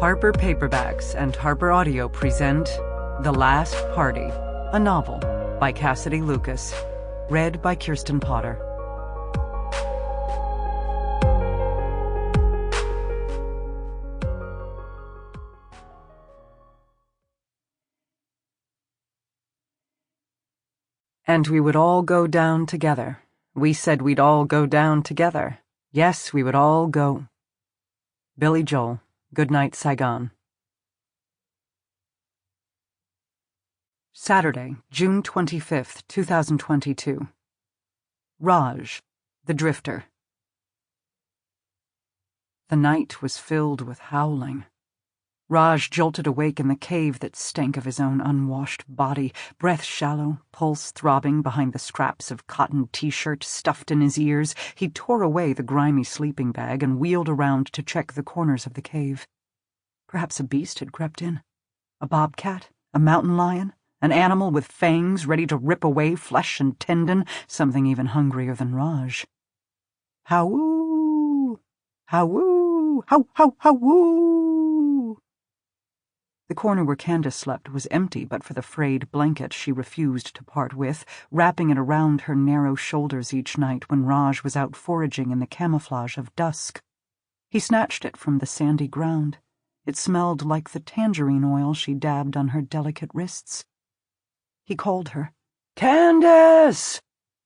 Harper Paperbacks and HarperAudio present The Last Party, a novel by Cassidy Lucas, read by Kirsten Potter. And we would all go down together. We said we'd all go down together. Yes, we would all go. Billy Joel, Good Night, Saigon. Saturday, June 25th, 2022. Raj, the Drifter. The night was filled with howling. Raj jolted awake in the cave that stank of his own unwashed body, breath shallow, pulse throbbing behind the scraps of cotton t-shirt stuffed in his ears. He tore away the grimy sleeping bag and wheeled around to check the corners of the cave. Perhaps a beast had crept in. A bobcat, a mountain lion, an animal with fangs ready to rip away flesh and tendon, something even hungrier than Raj. How-woo! How-woo! How-how-how-woo! The corner where Candace slept was empty but for the frayed blanket she refused to part with, wrapping it around her narrow shoulders each night when Raj was out foraging in the camouflage of dusk. He snatched it from the sandy ground. It smelled like the tangerine oil she dabbed on her delicate wrists. He called her. "Candace!"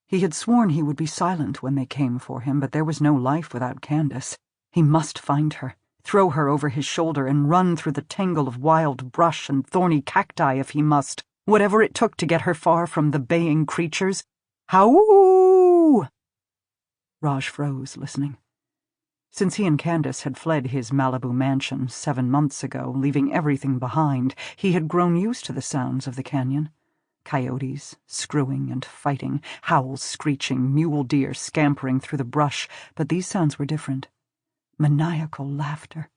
He had sworn he would be silent when they came for him, but there was no life without Candace. He must find her, throw her over his shoulder, and run through the tangle of wild brush and thorny cacti if he must, whatever it took to get her far from the baying creatures. How-oo! Raj froze, listening. Since he and Candace had fled his Malibu mansion 7 months ago, leaving everything behind, he had grown used to the sounds of the canyon. Coyotes, screwing and fighting, howls screeching, mule deer scampering through the brush, but these sounds were different. Maniacal laughter,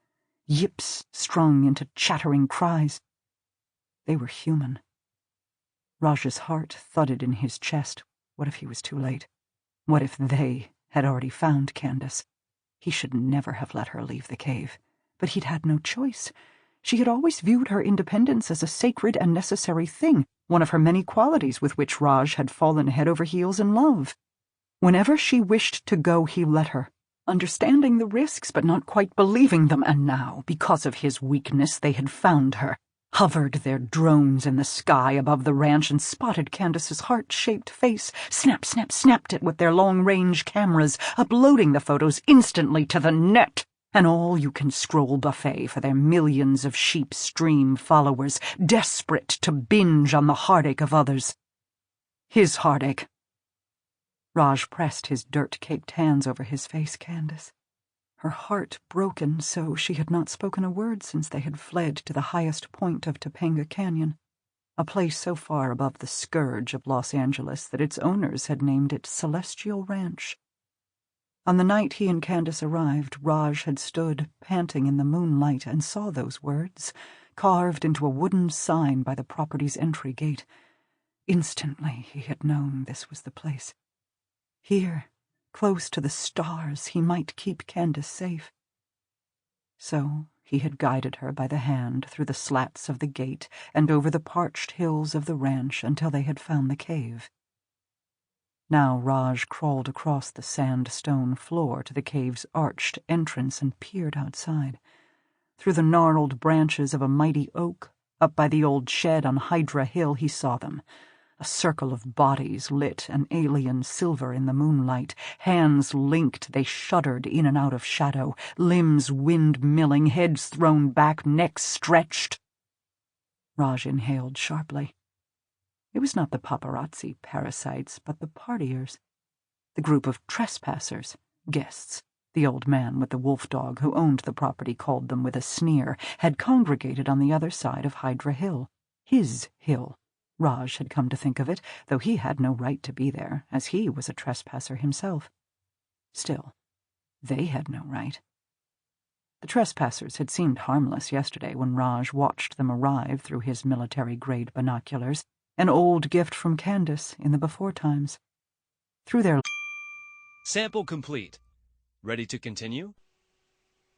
yips strung into chattering cries. They were human. Raj's heart thudded in his chest. What if he was too late? What if they had already found Candace? He should never have let her leave the cave. But he'd had no choice. She had always viewed her independence as a sacred and necessary thing, one of her many qualities with which Raj had fallen head over heels in love. Whenever she wished to go, he let her, understanding the risks but not quite believing them, and now, because of his weakness, they had found her, hovered their drones in the sky above the ranch and spotted Candace's heart-shaped face, snapped it with their long-range cameras, uploading the photos instantly to the net, an all-you-can-scroll buffet for their millions of sheep stream followers, desperate to binge on the heartache of others. His heartache. Raj pressed his dirt-caked hands over his face. Candace. Her heart broken so she had not spoken a word since they had fled to the highest point of Topanga Canyon, a place so far above the scourge of Los Angeles that its owners had named it Celestial Ranch. On the night he and Candace arrived, Raj had stood, panting in the moonlight, and saw those words, carved into a wooden sign by the property's entry gate. Instantly he had known this was the place. Here, close to the stars, he might keep Candace safe. So he had guided her by the hand through the slats of the gate and over the parched hills of the ranch until they had found the cave. Now Raj crawled across the sandstone floor to the cave's arched entrance and peered outside. Through the gnarled branches of a mighty oak, up by the old shed on Hydra Hill, he saw them. A circle of bodies lit an alien silver in the moonlight. Hands linked, they shuddered in and out of shadow, limbs wind-milling, heads thrown back, necks stretched. Raj inhaled sharply. It was not the paparazzi parasites, but the partiers. The group of trespassers, guests, the old man with the wolf dog who owned the property called them with a sneer, had congregated on the other side of Hydra Hill. His hill. Raj had come to think of it, though he had no right to be there, as he was a trespasser himself. Still, they had no right. The trespassers had seemed harmless yesterday when Raj watched them arrive through his military-grade binoculars, an old gift from Candace in the before times. Through their... Sample complete. Ready to continue?